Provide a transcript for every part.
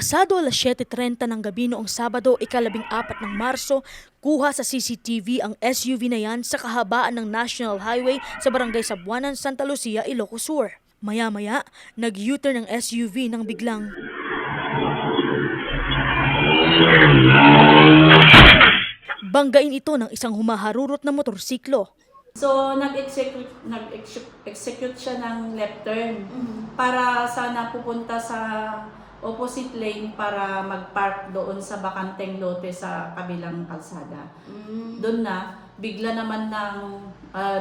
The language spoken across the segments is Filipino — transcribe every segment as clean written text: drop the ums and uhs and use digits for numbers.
Pasado alas 7:30 ng gabi noong Sabado, ika-14 ng Marso, kuha sa CCTV ang SUV na yan sa kahabaan ng National Highway sa Barangay Sabuanan, Santa Lucia, Ilocos Sur. Maya-maya, nag-U-turn ng SUV nang biglang banggain ito ng isang humaharurot na motorsiklo. So, nag-execute siya ng left turn para sana pupunta sa opposite lane para mag-park doon sa bakanteng lote sa kabilang kalsada. Doon na, bigla naman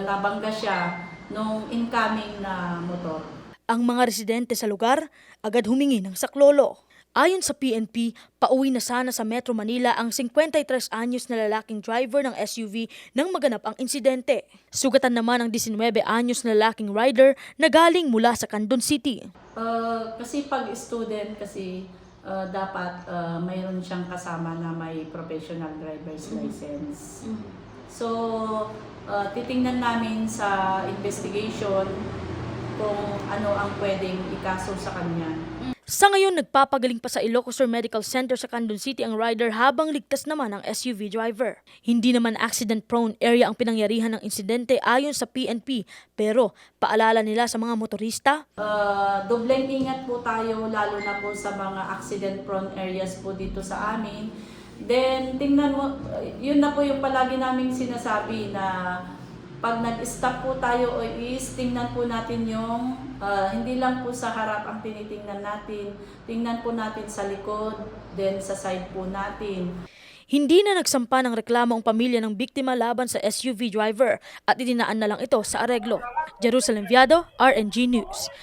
nabangga siya nung incoming na motor. Ang mga residente sa lugar agad humingi ng saklolo. Ayon sa PNP, pauwi na sana sa Metro Manila ang 53 anyos na lalaking driver ng SUV nang maganap ang insidente. Sugatan naman ang 19 anyos na lalaking rider na galing mula sa Candon City. Kasi pag student, dapat mayroon siyang kasama na may professional driver's license. So, titingnan namin sa investigation kung ano ang pwedeng ikaso sa kanya. Sa ngayon, nagpapagaling pa sa Ilocos Sur Medical Center sa Candon City ang rider habang ligtas naman ang SUV driver. Hindi naman accident-prone area ang pinangyarihan ng insidente ayon sa PNP, pero paalala nila sa mga motorista, Dobleng ingat po tayo lalo na po sa mga accident-prone areas po dito sa amin. Then, tingnan mo, yun na po yung palagi naming sinasabi na pag nag-stop po tayo o tingnan po natin yung hindi lang po sa harap ang tinitingnan natin, tingnan po natin sa likod, then sa side po natin. hindi na nagsampa ng reklamo ang pamilya ng biktima laban sa SUV driver at itinaan na lang ito sa areglo. Jerusalem Viado, RNG News.